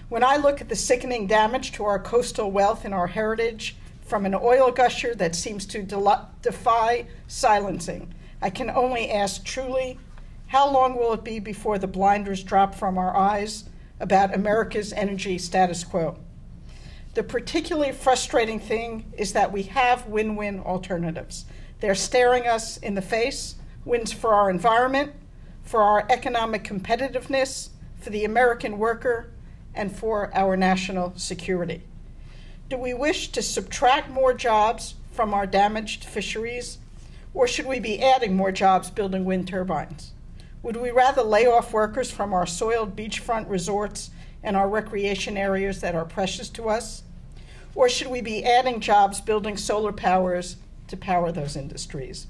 When I look at the sickening damage to our coastal wealth and our heritage from an oil gusher that seems to defy silencing, I can only ask truly, how long will it be before the blinders drop from our eyes about America's energy status quo? The particularly frustrating thing is that we have win-win alternatives. They're staring us in the face, wins for our environment, for our economic competitiveness, for the American worker, and for our national security. Do we wish to subtract more jobs from our damaged fisheries, or should we be adding more jobs building wind turbines? Would we rather lay off workers from our soiled beachfront resorts and our recreation areas that are precious to us? Or should we be adding jobs building solar powers to power those industries?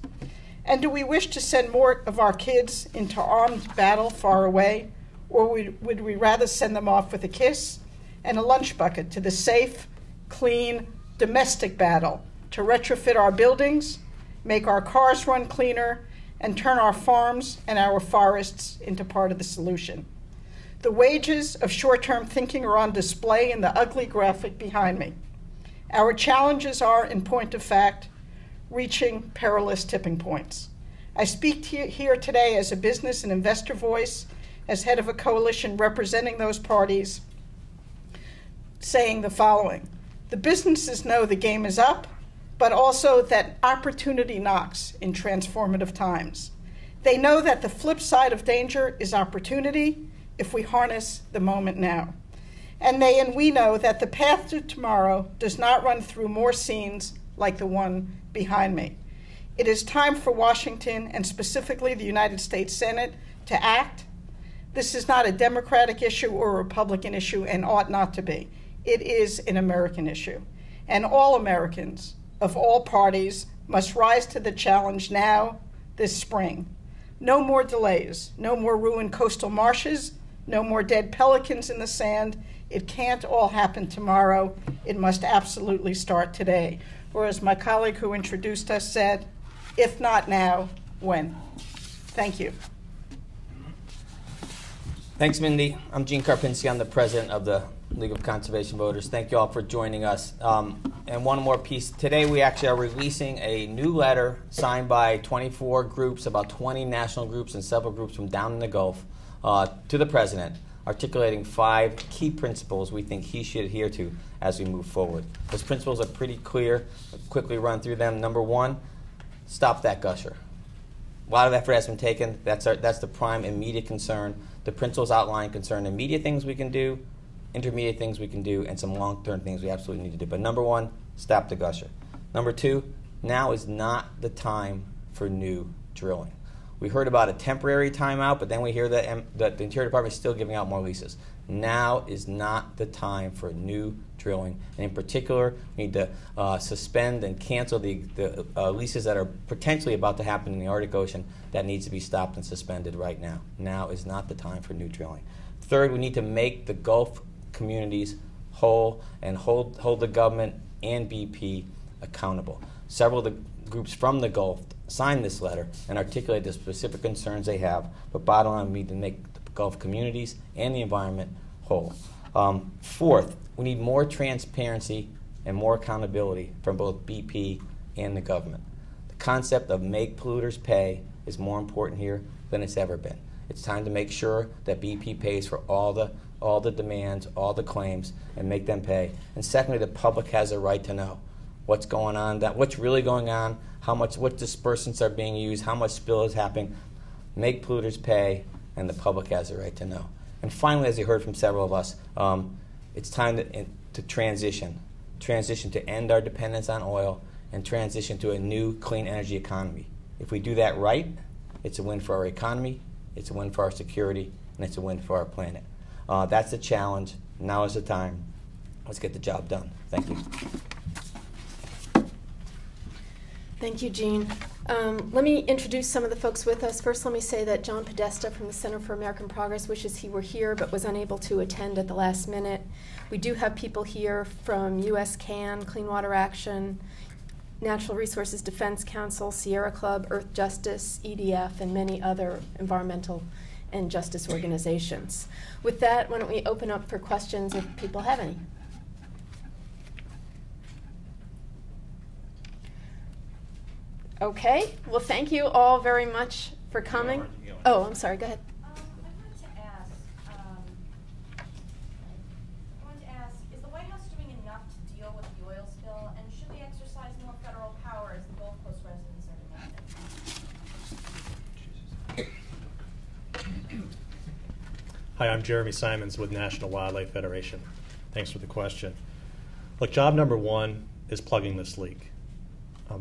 And do we wish to send more of our kids into armed battle far away, or would we rather send them off with a kiss and a lunch bucket to the safe, clean, domestic battle to retrofit our buildings, make our cars run cleaner, and turn our farms and our forests into part of the solution? The wages of short-term thinking are on display in the ugly graphic behind me. Our challenges are, in point of fact, reaching perilous tipping points. I speak here today as a business and investor voice, as head of a coalition representing those parties, saying the following: the businesses know the game is up, but also that opportunity knocks in transformative times. They know that the flip side of danger is opportunity if we harness the moment now. And we know that the path to tomorrow does not run through more scenes like the one behind me. It is time for Washington, and specifically the United States Senate, to act. This is not a Democratic issue or a Republican issue, and ought not to be. It is an American issue. And all Americans of all parties must rise to the challenge now, this spring. No more delays, no more ruined coastal marshes, no more dead pelicans in the sand. It can't all happen tomorrow. It must absolutely start today. Or as my colleague who introduced us said, if not now, when? Thank you. Thanks, Mindy. I'm Gene Karpinski. I'm the president of the League of Conservation Voters. Thank you all for joining us. And one more piece. Today we actually are releasing a new letter signed by 24 groups, about 20 national groups and several groups from down in the Gulf, to the president, articulating 5 key principles we think he should adhere to as we move forward. Those principles are pretty clear. I'll quickly run through them. Number 1, stop that gusher. A lot of effort has been taken. That's the prime immediate concern. The principles outline concern immediate things we can do, intermediate things we can do, and some long-term things we absolutely need to do. But number 1, stop the gusher. Number 2, now is not the time for new drilling. We heard about a temporary timeout, but then we hear that the Interior Department is still giving out more leases. Now is not the time for new drilling. And in particular, we need to suspend and cancel the leases that are potentially about to happen in the Arctic Ocean. That needs to be stopped and suspended right now. Now is not the time for new drilling. Third, we need to make the Gulf communities whole and hold the government and BP accountable. Several of the groups from the Gulf signed this letter and articulate the specific concerns they have, but bottom line, we need to make the Gulf communities and the environment whole. Fourth, we need more transparency and more accountability from both BP and the government. The concept of make polluters pay is more important here than it's ever been. It's time to make sure that BP pays for all the demands, all the claims, and make them pay. And secondly, the public has a right to know what's going on, what's really going on, what dispersants are being used, how much spill is happening. Make polluters pay, and the public has a right to know. And finally, as you heard from several of us, it's time to transition to end our dependence on oil and transition to a new clean energy economy. If we do that right, it's a win for our economy, it's a win for our security, and it's a win for our planet. That's the challenge. Now is the time. Let's get the job done. Thank you. Thank you, Gene. Let me introduce some of the folks with us. First, let me say that John Podesta from the Center for American Progress wishes he were here but was unable to attend at the last minute. We do have people here from USCAN, Clean Water Action, Natural Resources Defense Council, Sierra Club, Earth Justice, EDF, and many other environmental and justice organizations. With that, why don't we open up for questions if people have any? Okay, well, thank you all very much for coming. Oh, I'm sorry, go ahead. I wanted to ask, is the White House doing enough to deal with the oil spill, and should they exercise more federal power as the Gulf Coast residents are demanding? Hi, I'm Jeremy Simons with National Wildlife Federation. Thanks for the question. Look, job number one is plugging this leak.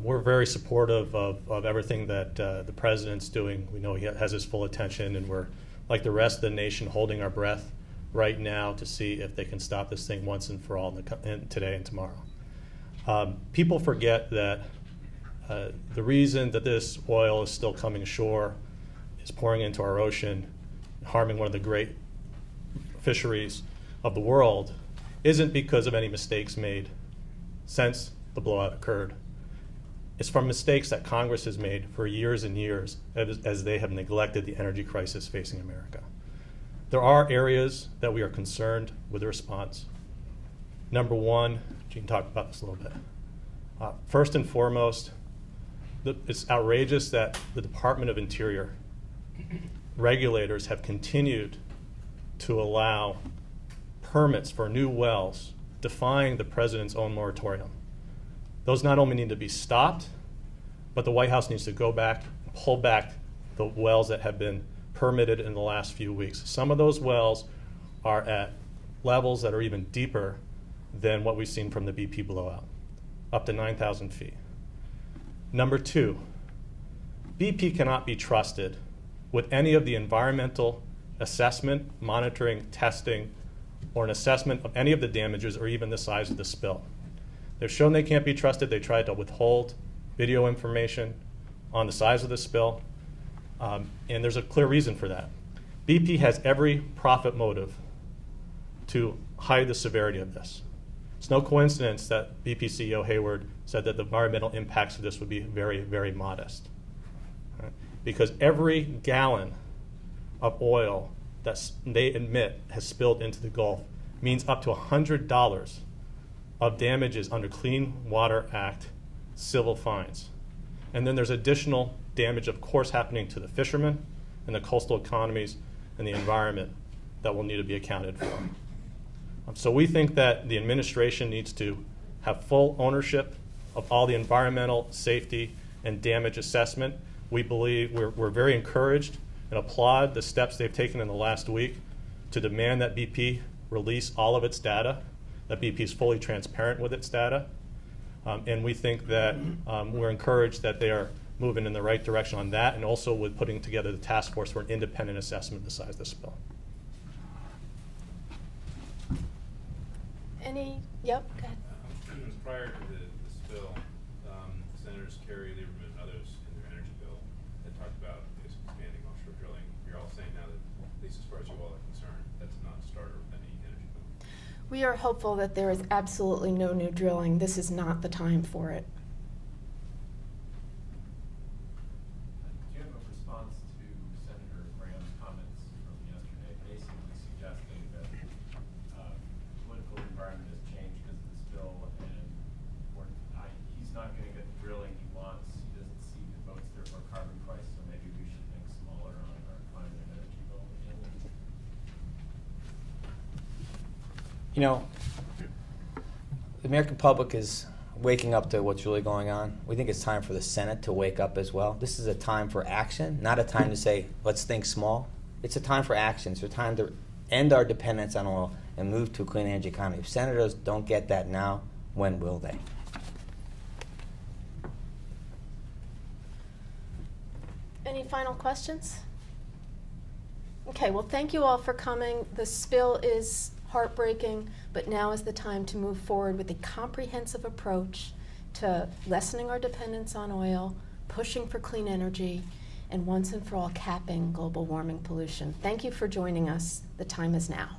We're very supportive of everything that the president's doing. We know he has his full attention, and we're, like the rest of the nation, holding our breath right now to see if they can stop this thing once and for all today and tomorrow. People forget that the reason that this oil is still coming ashore, is pouring into our ocean, harming one of the great fisheries of the world, isn't because of any mistakes made since the blowout occurred. It's from mistakes that Congress has made for years and years as they have neglected the energy crisis facing America. There are areas that we are concerned with the response. Number one, Gene talked about this a little bit. First and foremost, it's outrageous that the Department of Interior regulators have continued to allow permits for new wells defying the president's own moratorium. Those not only need to be stopped, but the White House needs to go back and pull back the wells that have been permitted in the last few weeks. Some of those wells are at levels that are even deeper than what we've seen from the BP blowout, up to 9,000 feet. Number two, BP cannot be trusted with any of the environmental assessment, monitoring, testing, or an assessment of any of the damages or even the size of the spill. They've shown they can't be trusted. They tried to withhold video information on the size of the spill, and there's a clear reason for that. BP has every profit motive to hide the severity of this. It's no coincidence that BP CEO Hayward said that the environmental impacts of this would be very, very modest. Right? Because every gallon of oil that they admit has spilled into the Gulf means up to $100 of damages under Clean Water Act civil fines. And then there's additional damage, of course, happening to the fishermen and the coastal economies and the environment that will need to be accounted for. So we think that the administration needs to have full ownership of all the environmental, safety, and damage assessment. We believe we're very encouraged and applaud the steps they've taken in the last week to demand that BP release all of its data, that BP is fully transparent with its data. And we think that we're encouraged that they are moving in the right direction on that, and also with putting together the task force for an independent assessment of the size of the spill. Yep, go ahead. Prior to the spill, Senators Kerry, Lieberman, and others in their energy bill had talked about expanding offshore drilling. You're all saying now that, at least as far as you all are concerned, that's not a starter of any energy bill. We are hopeful that there is absolutely no new drilling. This is not the time for it. Do you have a response to Senator Graham's comments from yesterday, basically suggesting that the political environment has changed because of the spill, and he's not going to get the drilling he wants. He doesn't see the votes there for a carbon price, so maybe we should think smaller on our climate and energy bill. You know, the American public is waking up to what's really going on. We think it's time for the Senate to wake up as well. This is a time for action, not a time to say, let's think small. It's a time for action. It's a time to end our dependence on oil and move to a clean energy economy. If senators don't get that now, when will they? Any final questions? Okay, well, thank you all for coming. The spill is heartbreaking, but now is the time to move forward with a comprehensive approach to lessening our dependence on oil, pushing for clean energy, and once and for all capping global warming pollution. Thank you for joining us. The time is now.